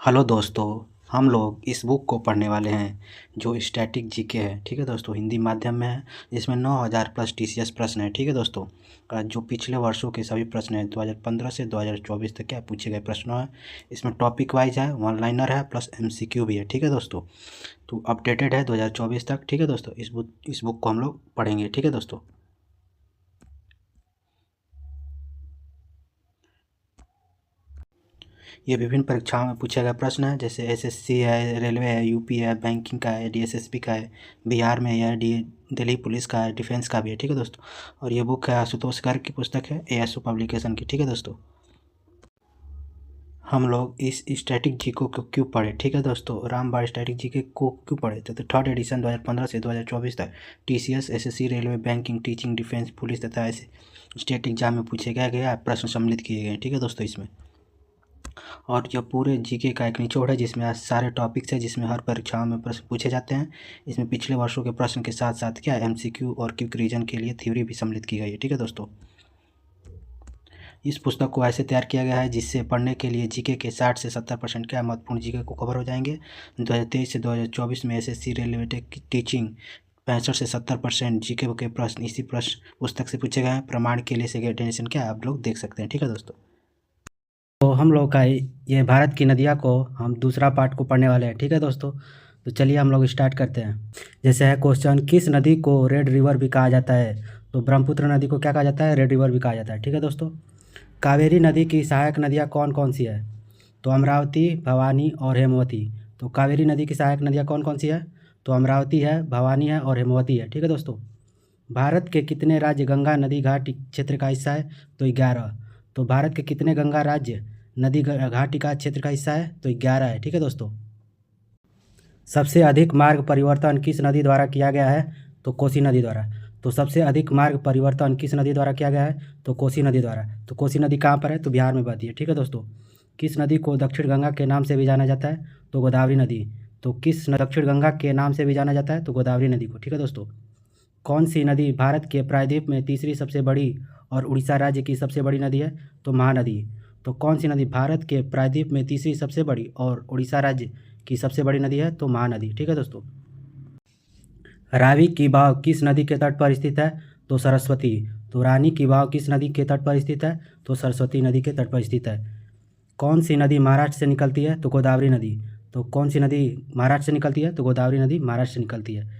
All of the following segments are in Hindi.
हेलो दोस्तों, हम लोग इस बुक को पढ़ने वाले हैं जो स्टैटिक जीके है। ठीक है दोस्तों, हिंदी माध्यम में है। इसमें 9000 प्लस टीसीएस प्रश्न है। ठीक है दोस्तों, जो पिछले वर्षों के सभी प्रश्न हैं 2015 से 2024 तक क्या पूछे गए प्रश्नों हैं। इसमें टॉपिक वाइज है, वन लाइनर है, प्लस एमसीक्यू भी है। ठीक है दोस्तों, तो अपडेटेड है 2024 तक। ठीक है दोस्तों, इस बुक को हम लोग पढ़ेंगे। ठीक है दोस्तों, ये विभिन्न परीक्षाओं में पूछे गए प्रश्न हैं, जैसे एसएससी है, रेलवे है, यूपी है, बैंकिंग का है, डीएसएसबी का है, बिहार में है, दिल्ली पुलिस का है, डिफेंस का भी है। ठीक है दोस्तों, और ये बुक है आशुतोष गर्ग की पुस्तक है, एएसओ पब्लिकेशन की। ठीक है दोस्तों, हम लोग इस स्टैटिक जीके को क्यों पढ़े। ठीक है दोस्तों, रामबाण स्टैटिक जीके को क्यों पढ़े तो थर्ड एडिशन 2015 से 2024 तक TCS, SSC, railway, banking, teaching, defence, police तथा ऐसे स्टेट एग्जाम में पूछे गए प्रश्न सम्मिलित किए गए। ठीक है दोस्तों, इसमें और यह पूरे जीके का एक निचोड़ है जिसमें आज सारे टॉपिक्स हैं, जिसमें हर परीक्षाओं में प्रश्न पूछे जाते हैं। इसमें पिछले वर्षों के प्रश्न के साथ साथ क्या एमसीक्यू और क्विक रीजन के लिए थ्योरी भी सम्मिलित की गई है। ठीक है दोस्तों, इस पुस्तक को ऐसे तैयार किया गया है जिससे पढ़ने के लिए जीके के 60 से 70% क्या महत्वपूर्ण जीके को कवर हो जाएंगे। 2023 से 2024 में एसएससी, रेलवे, टीचिंग 65 से 70% जीके के प्रश्न इसी प्रश्न पुस्तक से पूछे गए हैं। प्रमाण के लिए सेकेंड एडिशन क्या आप लोग देख सकते हैं। ठीक है दोस्तों, तो हम लोग का ये भारत की नदियाँ को हम दूसरा पार्ट को पढ़ने वाले हैं। ठीक है दोस्तों, तो चलिए हम लोग स्टार्ट करते हैं। जैसे है क्वेश्चन, किस नदी को रेड रिवर भी कहा जाता है। तो ब्रह्मपुत्र नदी को क्या कहा जाता है, रेड रिवर भी कहा जाता है। ठीक है दोस्तों, कावेरी नदी की सहायक नदियाँ कौन कौन सी है। तो अमरावती, भवानी और हेमवती। तो कावेरी नदी की सहायक नदियाँ कौन कौन सी है, तो अमरावती है, भवानी है और हेमवती है। ठीक है दोस्तों, भारत के कितने राज्य गंगा नदी घाट क्षेत्र का हिस्सा है, तो 11। तो भारत के कितने गंगा राज्य नदी घाटी का क्षेत्र का हिस्सा है, तो 11 है। ठीक है दोस्तों, सबसे अधिक मार्ग परिवर्तन किस नदी द्वारा किया गया है, तो कोसी नदी द्वारा। तो सबसे अधिक मार्ग परिवर्तन किस नदी द्वारा किया गया है, तो कोसी नदी द्वारा। तो कोसी नदी कहाँ पर है, तो बिहार में बहती है। ठीक है दोस्तों, किस नदी को दक्षिण गंगा के नाम से भी जाना जाता है, तो गोदावरी नदी। तो दक्षिण गंगा के नाम से भी जाना जाता है, तो गोदावरी नदी को। ठीक है दोस्तों, कौन सी नदी भारत के प्रायद्वीप में तीसरी सबसे बड़ी और उड़ीसा राज्य की सबसे बड़ी नदी है, तो महानदी। तो कौन सी नदी भारत के प्रायद्वीप में तीसरी सबसे बड़ी और उड़ीसा राज्य की सबसे बड़ी नदी है, तो महानदी। ठीक है दोस्तों, रावी की वाव किस नदी के तट पर स्थित है, तो सरस्वती। तो रानी की वाव किस नदी के तट पर स्थित है, तो सरस्वती नदी के तट पर स्थित है। कौन सी नदी महाराष्ट्र से निकलती है, तो गोदावरी नदी। तो कौन सी नदी महाराष्ट्र से निकलती है, तो गोदावरी नदी महाराष्ट्र से निकलती है।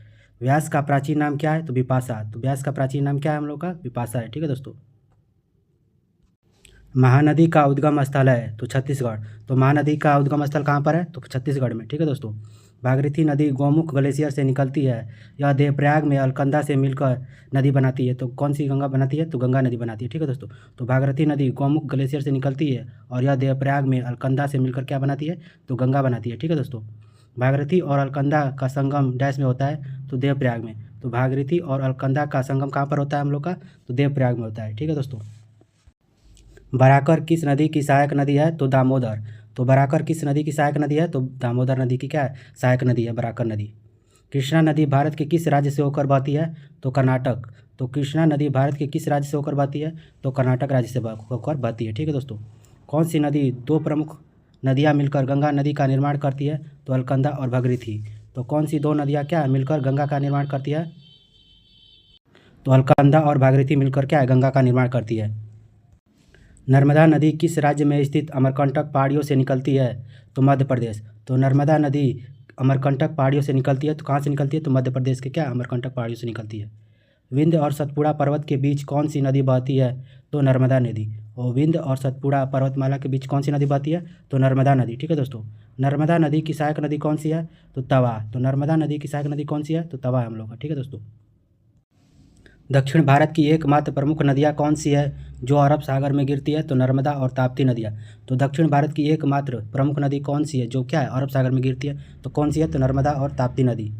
व्यास का प्राचीन नाम क्या है, तो विपाशा। तो व्यास का प्राचीन नाम क्या है हम लोग का, विपाशा है। ठीक है दोस्तों, महानदी का उद्गम स्थल है, तो छत्तीसगढ़। तो महानदी का उद्गम स्थल कहाँ पर है, तो छत्तीसगढ़ में। ठीक है दोस्तों, भागीरथी नदी गौमुख ग्लेशियर से निकलती है। यह देवप्रयाग में अलकनंदा से मिलकर नदी बनाती है। तो कौन सी गंगा बनाती है, तो गंगा नदी बनाती है। ठीक है दोस्तों, तो भागीरथी नदी गौमुख ग्लेशियर से निकलती है और यह देवप्रयाग में अलकनंदा से मिलकर क्या बनाती है, तो गंगा बनाती है। ठीक है दोस्तों, भागीरथी और अलकनंदा का संगम डैश में होता है, तो देवप्रयाग में। तो भागीरथी और अलकनंदा का संगम कहाँ पर होता है हम लोग का, तो देवप्रयाग में होता है। ठीक है दोस्तों, बराकर किस नदी की सहायक नदी है, तो दामोदर। तो बराकर किस नदी की सहायक नदी है, तो दामोदर नदी की क्या है, सहायक नदी है बराकर नदी। कृष्णा नदी भारत के किस राज्य से होकर बहती है, तो कर्नाटक। तो कृष्णा नदी भारत के किस राज्य से होकर बहती है, तो कर्नाटक राज्य से होकर बहती है। ठीक है दोस्तों, कौन सी नदी दो प्रमुख नदियाँ मिलकर गंगा नदी का निर्माण करती है, तो अलकनंदा और भगीरथी। तो कौन सी दो नदियाँ क्या मिलकर गंगा का निर्माण करती है, तो अलकनंदा और भागीरथी मिलकर क्या है, गंगा का निर्माण करती है। नर्मदा नदी किस राज्य में स्थित अमरकंटक पहाड़ियों से निकलती है, तो मध्य प्रदेश। तो नर्मदा नदी अमरकंटक पहाड़ियों से निकलती है, तो कहाँ से निकलती है, तो मध्य प्रदेश के क्या अमरकंटक पहाड़ियों से निकलती है। विंध्य और सतपुड़ा पर्वत के बीच कौन सी नदी बहती है, तो नर्मदा नदी। और विंध्य और सतपुड़ा पर्वतमाला के बीच कौन सी नदी बहती है, तो नर्मदा नदी। ठीक है दोस्तों, नर्मदा नदी की सहायक नदी कौन सी है, तो तवा। तो नर्मदा नदी की सहायक नदी कौन सी है, तो तवा है हम लोग का। ठीक है दोस्तों, दक्षिण भारत की एकमात्र प्रमुख नदियाँ कौन सी है जो अरब सागर में गिरती है, तो नर्मदा और ताप्ती नदियाँ। तो दक्षिण भारत की एकमात्र प्रमुख नदी कौन सी है जो क्या है अरब सागर में गिरती है, तो कौन सी है, तो नर्मदा और ताप्ती नदी।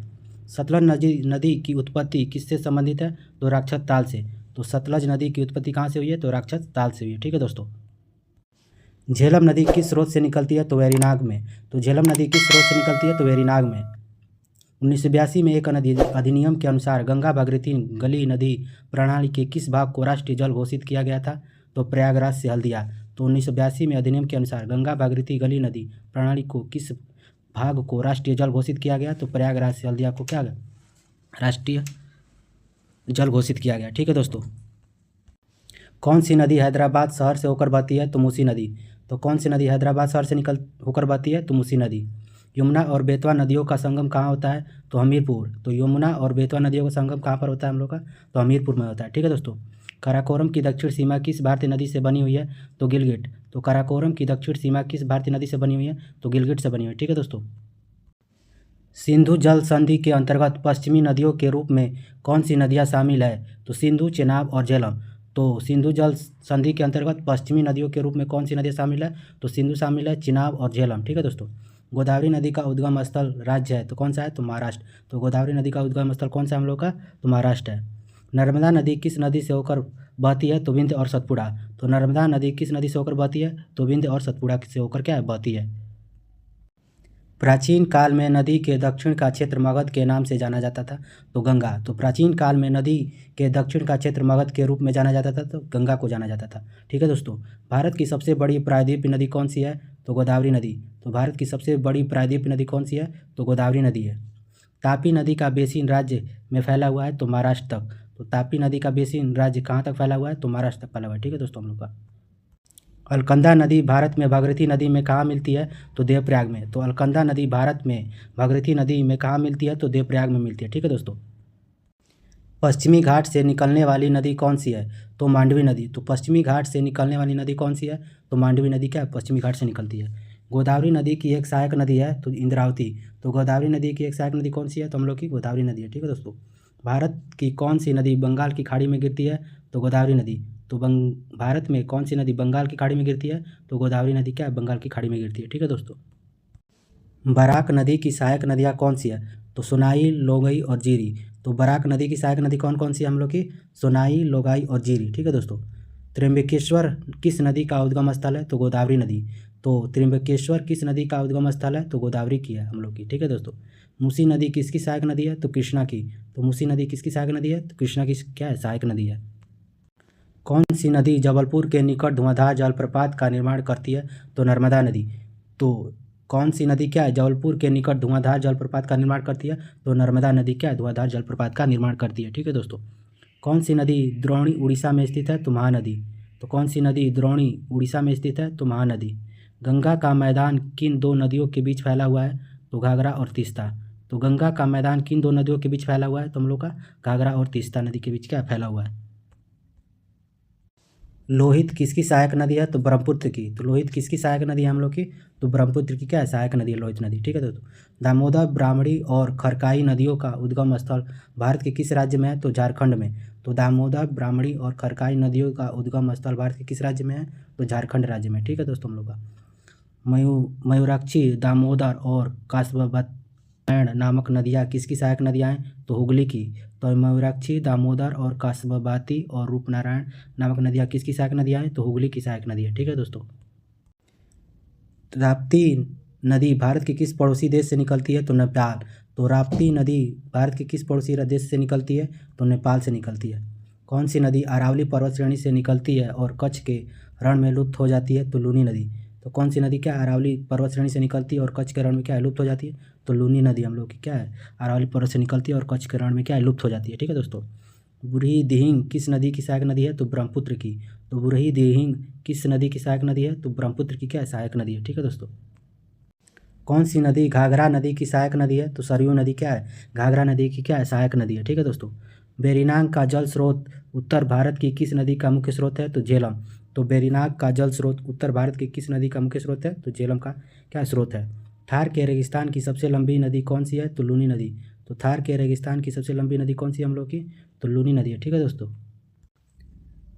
सतलज नदी की उत्पत्ति किससे संबंधित है, तो राक्षस ताल से। तो सतलज नदी की उत्पत्ति कहाँ से हुई है, तो राक्षस ताल से हुई है। ठीक है दोस्तों, झेलम नदी किस स्रोत से निकलती है, तो वेरीनाग में। तो झेलम नदी किस स्रोत से निकलती है, तो वेरीनाग में। 1982 में एक अधिनियम के अनुसार गंगा भागीरथी गली नदी प्रणाली के किस भाग को राष्ट्रीय जल घोषित किया गया था, तो प्रयागराज से हल्दिया। तो 1982 में अधिनियम के अनुसार गंगा भागीरथी गली नदी प्रणाली को किस भाग को राष्ट्रीय जल घोषित किया गया? तो प्रयागराज से हल्दिया को क्या गया? राष्ट्रीय जल घोषित किया गया। ठीक है दोस्तों। कौन सी नदी हैदराबाद शहर से होकर बहती है? तो मूसी नदी। तो कौन सी नदी हैदराबाद शहर से होकर बहती है? तो मूसी नदी। यमुना और बेतवा नदियों का संगम कहाँ होता है? तो हमीरपुर। तो यमुना और बेतवा नदियों का संगम कहाँ पर होता है हम लोग का? तो हमीरपुर में होता है। ठीक है दोस्तों। काराकोरम की दक्षिण सीमा किस भारतीय नदी से बनी हुई है? तो गिलगिट। तो काराकोरम की दक्षिण सीमा किस भारतीय नदी से बनी हुई है? तो गिलगिट से बनी हुई है। ठीक है दोस्तों। सिंधु जल संधि के अंतर्गत पश्चिमी नदियों के रूप में कौन सी नदियाँ शामिल है? तो सिंधु, चेनाब और झेलम। तो सिंधु जल संधि के अंतर्गत पश्चिमी नदियों के रूप में कौन सी नदियाँ शामिल है? तो सिंधु शामिल है, चिनाब और झेलम। ठीक है दोस्तों। गोदावरी नदी का उद्गम स्थल राज्य है तो कौन सा है? तो महाराष्ट्र। तो गोदावरी नदी का उद्गम स्थल कौन सा हम लोग का? तो महाराष्ट्र है। नर्मदा नदी किस नदी से होकर बहती है? तो विंध्य और सतपुड़ा। तो नर्मदा नदी किस नदी से होकर बहती है? तो विंध्य और सतपुड़ा से होकर क्या है? बहती है। प्राचीन काल में नदी के दक्षिण का क्षेत्र मगध के नाम से जाना जाता था तो गंगा। तो प्राचीन काल में नदी के दक्षिण का क्षेत्र मगध के रूप में जाना जाता था तो गंगा को जाना जाता था। ठीक है दोस्तों। भारत की सबसे बड़ी प्रायद्वीपीय नदी कौन सी है? तो गोदावरी नदी। तो भारत की सबसे बड़ी प्रायद्वीपीय नदी कौन सी है? तो गोदावरी नदी है। तापी नदी का बेसिन राज्य में फैला हुआ है तो महाराष्ट्र तक। तो तापी नदी का बेसिन राज्य कहाँ तक फैला हुआ है? तो महाराष्ट्र तक फैला हुआ है। ठीक है दोस्तों। हम लोग का अलकनंदा नदी भारत में भागीरथी नदी में कहाँ मिलती है? तो देवप्रयाग में। तो अलकनंदा नदी भारत में भागीरथी नदी में कहाँ मिलती है? तो देवप्रयाग में मिलती है। ठीक है दोस्तों। पश्चिमी घाट से निकलने वाली नदी कौन सी है? तो मांडवी नदी। तो पश्चिमी घाट से निकलने वाली नदी कौन सी है? तो मांडवी नदी क्या है? पश्चिमी घाट से निकलती है। गोदावरी नदी की एक सहायक नदी है तो इंद्रावती। तो गोदावरी नदी की एक सहायक नदी कौन सी है? तो हम लोग की गोदावरी नदी है। ठीक है दोस्तों। भारत की कौन सी नदी बंगाल की खाड़ी में गिरती है? तो गोदावरी नदी। तो भारत में कौन सी नदी बंगाल की खाड़ी में गिरती है? तो गोदावरी नदी क्या है? बंगाल की खाड़ी में गिरती है। ठीक है दोस्तों। बराक नदी की सहायक नदियाँ कौन सी है? तो सोनाई, लोगई और जीरी। तो बराक नदी की सहायक नदी कौन कौन सी है हम लोग की? सोनाई, लोगाई और जीरी। ठीक है दोस्तों। त्र्यंबकेश्वर किस नदी का उद्गम स्थल है? तो गोदावरी नदी। तो त्र्यंबकेश्वर किस नदी का उद्गम स्थल है? तो गोदावरी की है हम लोग की। ठीक है दोस्तों। मूसी नदी किसकी सहायक नदी है? तो कृष्णा की। तो मूसी नदी किसकी सहायक नदी है? तो कृष्णा की क्या है? सहायक नदी है। कौन सी नदी जबलपुर के निकट धुआंधार जलप्रपात का निर्माण करती है? तो नर्मदा नदी। तो कौन सी नदी क्या है? जबलपुर के निकट धुआंधार जलप्रपात का निर्माण करती है? तो नर्मदा नदी क्या है? धुआंधार जलप्रपात का निर्माण करती है। ठीक है दोस्तों। कौन सी नदी द्रोणी उड़ीसा में स्थित है? तो महानदी। तो कौन सी नदी द्रोणी उड़ीसा में स्थित है? तो महानदी। गंगा का मैदान किन दो नदियों के बीच फैला हुआ है? तो घाघरा और तीस्ता। तो गंगा का मैदान किन दो नदियों के बीच फैला हुआ है? तो हम लोग का घाघरा और तीस्ता नदी के बीच क्या फैला हुआ है। लोहित किसकी सहायक नदी है? तो ब्रह्मपुत्र की। तो लोहित किसकी सहायक नदी है हम लोग की? तो ब्रह्मपुत्र की क्या है? सहायक नदी है लोहित नदी। ठीक है दोस्तों। दामोदर, ब्राह्मणी और खरकाई नदियों का उद्गम स्थल भारत के किस राज्य में है? तो झारखंड में। तो दामोदर, ब्राह्मणी और खरकाई नदियों का उद्गम स्थल भारत के किस राज्य में है? तो झारखंड राज्य में। ठीक है दोस्तों। हम लोग का मयूराक्षी, दामोदर और कासबाबैन नामक नदियाँ किसकी सहायक नदियाँ हैं? तो हुगली की। तो मयूराक्षी, दामोदर और कासबाती और रूपनारायण नामक नदियाँ किसकी सहायक नदियाँ हैं? तो हुगली की सहायक नदी है। ठीक है दोस्तों। राप्ती नदी भारत के किस पड़ोसी देश से निकलती है? तो नेपाल। तो राप्ती नदी भारत के किस पड़ोसी देश से निकलती है? तो नेपाल से निकलती है। कौन सी नदी अरावली पर्वत श्रेणी से निकलती है और कच्छ के रण में लुप्त हो जाती है? तो लूनी नदी। तो कौन सी नदी क्या अरावली पर्वत श्रेणी से निकलती है और कच्छ के रण में क्या है? लुप्त हो जाती है? तो लूनी नदी हम लोग की क्या है? अरावली पर्वत से निकलती है और कच्छ के रण में क्या है? लुप्त हो जाती है। ठीक है दोस्तों। बुरही दिहिंग किस नदी की सहायक नदी है? तो ब्रह्मपुत्र की। तो बुरही दिहिंग किस नदी की सहायक नदी है? तो ब्रह्मपुत्र की क्या है? सहायक नदी है। ठीक है दोस्तों। कौन सी नदी घाघरा नदी की सहायक नदी है? तो सरयू नदी क्या है? घाघरा नदी की क्या है? सहायक नदी है। ठीक है दोस्तों। बेरीनाग का जल स्रोत उत्तर भारत की किस नदी का मुख्य स्रोत है? तो झेलम। तो बेरीनाग का जल स्रोत उत्तर भारत की किस नदी का मुख्य स्रोत है? तो झेलम का क्या स्रोत है। थार के रेगिस्तान की सबसे लंबी नदी कौन सी है? तो लूनी नदी। तो थार के रेगिस्तान की सबसे लंबी नदी कौन सी है हम लोग की? तो लूनी नदी है। ठीक है दोस्तों।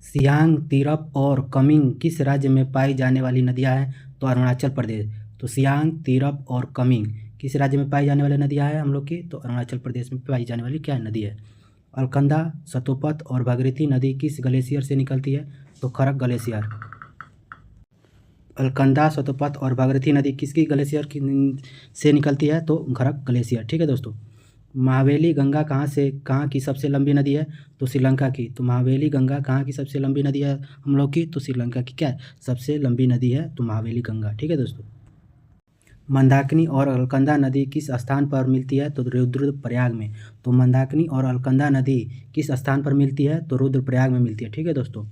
सियांग, तिरप और कमिंग किस राज्य में पाई जाने वाली नदियाँ हैं? तो अरुणाचल प्रदेश। तो सियांग, तिरप और कमिंग किस राज्य में पाई जाने वाली नदियाँ हैं हम लोग की? तो अरुणाचल प्रदेश में पाई जाने वाली क्या नदी है। अलकनंदा, सतोपत और भागीरथी नदी किस ग्लेशियर से निकलती है? तो खरक ग्लेशियर। अलकनंदा, सतोपत और भागीरथी नदी किसकी ग्लेशियर से निकलती है? तो खरक ग्लेशियर। ठीक है दोस्तों। महावेली गंगा कहाँ की सबसे लंबी नदी है? तो श्रीलंका की। तो महावेली गंगा कहाँ की सबसे लंबी नदी है हम लोग की? तो श्रीलंका की क्या है? सबसे लंबी नदी है तो महावेली गंगा। ठीक है दोस्तों। मंदाकिनी और अलकनंदा नदी किस स्थान पर मिलती है? तो रुद्रप्रयाग में। तो मंदाकिनी और अलकनंदा नदी किस स्थान पर मिलती है? तो रुद्रप्रयाग में मिलती है। ठीक है दोस्तों।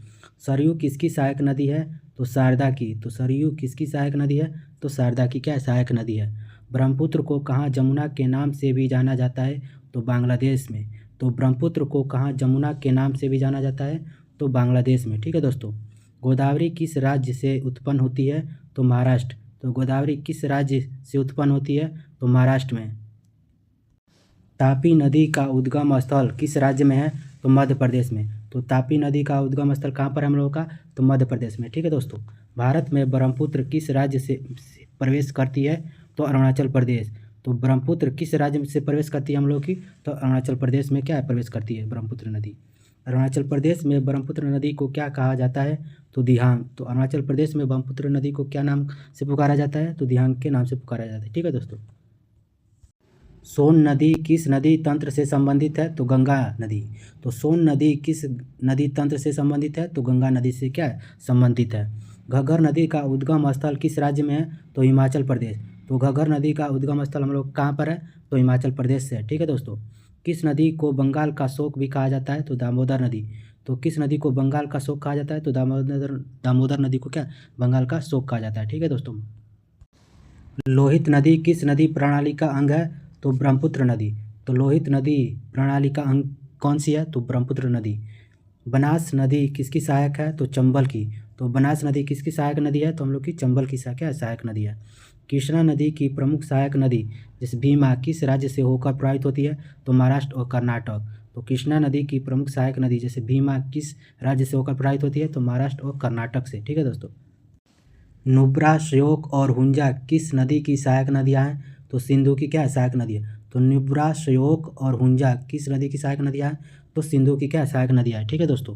सरयू किसकी सहायक नदी है? तो शारदा की। तो सरयू किसकी सहायक नदी है? तो शारदा की क्या सहायक नदी है। ब्रह्मपुत्र को कहाँ जमुना के नाम से भी जाना जाता है? तो बांग्लादेश में। तो ब्रह्मपुत्र को कहाँ जमुना के नाम से भी जाना जाता है? तो बांग्लादेश में। ठीक है दोस्तों। गोदावरी किस राज्य से उत्पन्न होती है? तो महाराष्ट्र। तो गोदावरी किस राज्य से उत्पन्न होती है? तो महाराष्ट्र में। तापी नदी का उद्गम स्थल किस राज्य में है? तो मध्य प्रदेश में। तो तापी नदी का उद्गम स्थल कहाँ पर है हम लोगों का? तो मध्य प्रदेश में। ठीक है दोस्तों। भारत में ब्रह्मपुत्र किस राज्य से प्रवेश करती है? तो अरुणाचल प्रदेश। तो ब्रह्मपुत्र किस राज्य से प्रवेश करती है हम लोग की? तो अरुणाचल प्रदेश में क्या है? प्रवेश करती है ब्रह्मपुत्र नदी। अरुणाचल प्रदेश में ब्रह्मपुत्र नदी को क्या कहा जाता है? तो दिहांग। तो अरुणाचल प्रदेश में ब्रह्मपुत्र नदी को क्या नाम से पुकारा जाता है? तो दिहांग के नाम से पुकारा जाता है। ठीक है दोस्तों। सोन नदी किस नदी तंत्र से संबंधित है? तो गंगा नदी। तो सोन नदी किस नदी तंत्र से संबंधित है? तो गंगा नदी से क्या है? संबंधित है। घग्गर नदी का उद्गम स्थल किस राज्य में है? तो हिमाचल प्रदेश। तो घग्गर नदी का उद्गम स्थल हम लोग कहाँ पर है? तो हिमाचल प्रदेश से है। ठीक है दोस्तों। किस नदी को बंगाल का शोक भी कहा जाता है? तो दामोदर नदी। तो किस नदी को बंगाल का शोक कहा जाता है? तो दामोदर नदी को क्या बंगाल का शोक कहा जाता है। ठीक है दोस्तों। लोहित नदी किस नदी प्रणाली का अंग है? तो ब्रह्मपुत्र नदी। तो लोहित नदी प्रणाली का अंग कौन सी है? तो ब्रह्मपुत्र नदी। बनास नदी किसकी सहायक है? तो चंबल की। तो बनास नदी किसकी सहायक नदी है? तो हम लोग की चंबल की सहायक नदी है। कृष्णा नदी की प्रमुख सहायक नदी जैसे भीमा किस राज्य से होकर प्रवाहित होती है? तो महाराष्ट्र और कर्नाटक। तो कृष्णा नदी की प्रमुख सहायक नदी जैसे भीमा किस राज्य से होकर प्रवाहित होती है? तो महाराष्ट्र और कर्नाटक से। ठीक है दोस्तों। नुब्रा, श्योक और हुंजा किस नदी की सहायक नदियाँ हैं? तो सिंधु की क्या है? सहायक नदी है। तो नुब्रा, श्योक और हुंजा किस नदी की सहायक नदियाँ हैं? तो सिंधु की क्या है? सहायक नदियाँ हैं। ठीक है दोस्तों।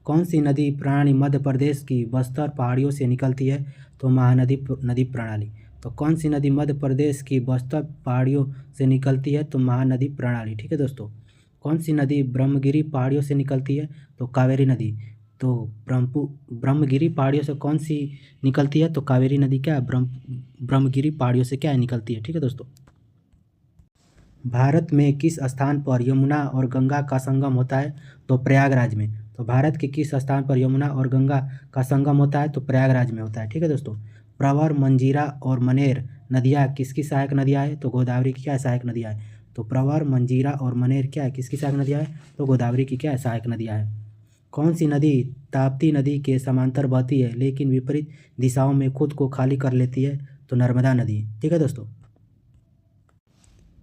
कौन सी नदी प्रणाली मध्य प्रदेश की बस्तर पहाड़ियों से निकलती है? तो महानदी नदी प्रणाली। तो कौन सी नदी मध्य प्रदेश की बस्तर पहाड़ियों से निकलती है? तो महानदी प्रणाली। ठीक है दोस्तों। कौन सी नदी ब्रह्मगिरी पहाड़ियों से निकलती है? तो कावेरी नदी। तो ब्रह्मगिरी पहाड़ियों से कौन सी निकलती है? तो कावेरी नदी क्या है? ब्रह्मगिरी पहाड़ियों से क्या है? निकलती है। ठीक है दोस्तों। भारत में किस स्थान पर यमुना और गंगा का संगम होता है? तो प्रयागराज में। तो भारत के किस स्थान पर यमुना और गंगा का संगम होता है? तो प्रयागराज में होता है। ठीक है दोस्तों। प्रवर, मंजीरा और मनेर नदियाँ किसकी सहायक नदियाँ हैं? तो गोदावरी की क्या सहायक नदियाँ हैं? तो प्रवर, मंजीरा और मनेर क्या है? किसकी सहायक नदियाँ हैं? तो गोदावरी की क्या सहायक नदियाँ हैं। कौन सी नदी ताप्ती नदी के समांतर बहती है लेकिन विपरीत दिशाओं में खुद को खाली कर लेती है? तो नर्मदा नदी। ठीक है दोस्तों।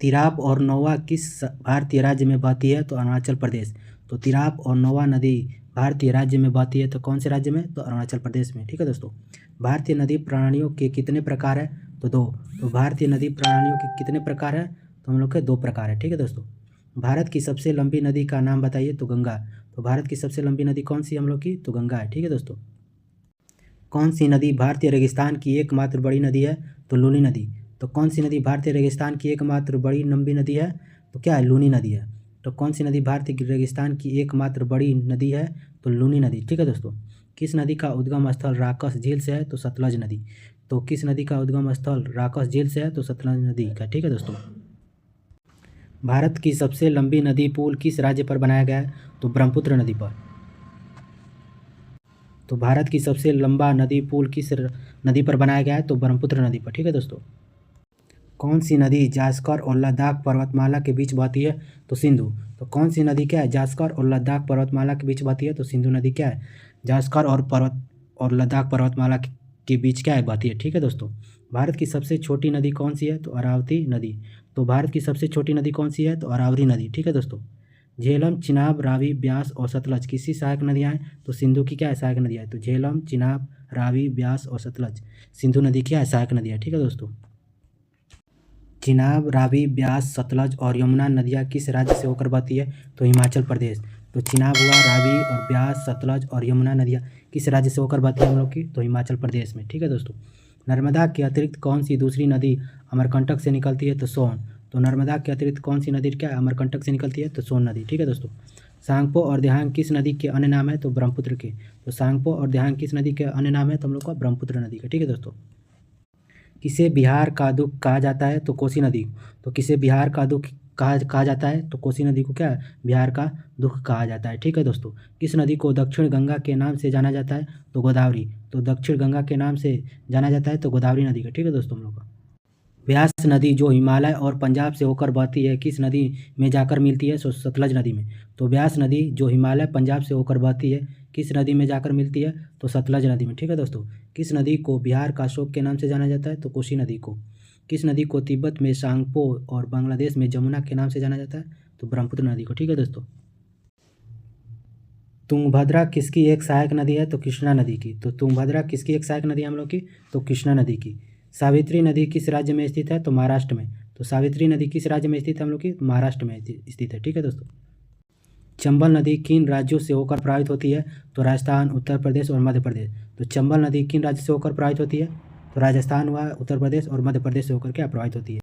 तिराप और नोवा किस भारतीय राज्य में बहती है? तो अरुणाचल प्रदेश। तो तिराप और नोवा नदी भारतीय राज्य में बहती है तो कौन से राज्य में? तो अरुणाचल प्रदेश में। ठीक है दोस्तों। भारतीय नदी प्रणालियों के कितने प्रकार है? तो 2। तो भारतीय नदी प्रणालियों के कितने प्रकार है? तो हम लोग के 2 प्रकार है। ठीक है दोस्तों। भारत की सबसे लंबी नदी का नाम बताइए? तो गंगा। तो भारत की सबसे लंबी नदी कौन सी हम लोग की? तो गंगा है। ठीक है दोस्तों। कौन सी नदी भारतीय रेगिस्तान की एकमात्र बड़ी नदी है? तो लूनी नदी। तो कौन सी नदी भारतीय रेगिस्तान की एकमात्र बड़ी लंबी नदी है? तो क्या है? लूनी नदी है। तो कौन सी नदी भारतीय रेगिस्तान की एकमात्र बड़ी नदी है? तो लूनी नदी। ठीक है दोस्तों। किस नदी का उद्गम स्थल राकस झील से है? तो सतलज नदी। तो किस नदी का उद्गम स्थल राकस झील से है? तो सतलज नदी का। ठीक है दोस्तों। भारत की सबसे लंबी नदी पुल किस राज्य पर बनाया गया है? तो ब्रह्मपुत्र नदी पर। तो भारत की सबसे लंबा नदी पुल किस नदी पर बनाया गया है? तो ब्रह्मपुत्र नदी पर। ठीक है दोस्तों। कौन सी नदी जास्कर और लद्दाख पर्वतमाला के बीच बहती है? तो सिंधु। तो कौन सी नदी क्या है? जास्कर और लद्दाख पर्वतमाला के बीच बहती है? तो सिंधु नदी क्या है? जास्कर और लद्दाख पर्वतमाला के बीच क्या है? बहती है। ठीक है दोस्तों। भारत की सबसे छोटी नदी कौन सी है? तो अरावती नदी। तो भारत की सबसे छोटी नदी कौन सी है? तो अरावती नदी। ठीक है दोस्तों। झेलम, चिनाब, रावी, ब्यास और सतलज किसकी सहायक नदियाँ हैं? तो सिंधु की क्या है? सहायक नदियाँ हैं। तो झेलम, चिनाब, रावी, ब्यास और सतलज सिंधु नदी क्या है? सहायक नदियाँ। ठीक है दोस्तों। चिनाब, रावी, ब्यास, सतलज और यमुना नदियाँ किस राज्य से होकर बहती है? तो हिमाचल प्रदेश। तो चिनाब हुआ, रावी और ब्यास, सतलज और यमुना नदियाँ किस राज्य से होकर बहती है हम लोग की? तो हिमाचल प्रदेश में। ठीक है दोस्तों। नर्मदा के अतिरिक्त कौन सी दूसरी नदी अमरकंटक से निकलती है? तो सोन। तो नर्मदा के अतिरिक्त कौन सी नदी क्या अमरकंटक से निकलती है? तो सोन नदी। ठीक है दोस्तों। सांगपो और देहांग किस नदी के अन्य नाम है? तो ब्रह्मपुत्र के। तो सांगपो और देहांग किस नदी के अन्य नाम है? तो हम लोग का ब्रह्मपुत्र नदी का। ठीक है दोस्तों। किसे बिहार का दुख कहा जाता है? तो कोसी नदी। तो किसे बिहार का दुख कहा जाता है? तो कोसी नदी को क्या बिहार का दुख कहा जाता है। ठीक है दोस्तों। किस नदी को दक्षिण गंगा के नाम से जाना जाता है? तो गोदावरी। तो दक्षिण गंगा के नाम से जाना जाता है तो गोदावरी नदी का। ठीक है दोस्तों हम लोग का। व्यास नदी जो हिमालय और पंजाब से होकर बहती है किस नदी में जाकर मिलती है? सतलज नदी में। तो व्यास नदी जो हिमालय पंजाब से होकर बहती है किस नदी में जाकर मिलती है? तो सतलज नदी में। ठीक है दोस्तों। किस नदी को बिहार का अशोक के नाम से जाना जाता है? तो कोसी नदी को। किस नदी को तिब्बत में सांगपो और बांग्लादेश में जमुना के नाम से जाना जाता है? तो ब्रह्मपुत्र नदी को। ठीक है दोस्तों। तुंगभद्रा किसकी एक सहायक नदी है? तो कृष्णा नदी की। तो तुंगभद्रा किसकी एक सहायक नदी है हम लोग की? तो कृष्णा नदी की। सावित्री नदी किस राज्य में स्थित है? तो महाराष्ट्र में। तो सावित्री नदी किस राज्य में स्थित है हम लोग की? महाराष्ट्र में स्थित है। ठीक है दोस्तों। चंबल नदी किन राज्यों से होकर प्रवाहित होती है? तो राजस्थान, उत्तर प्रदेश और मध्य प्रदेश। तो चंबल नदी किन राज्य से होकर प्रवाहित होती है? तो राजस्थान व उत्तर प्रदेश और मध्य प्रदेश से होकर क्या प्रवाहित होती है।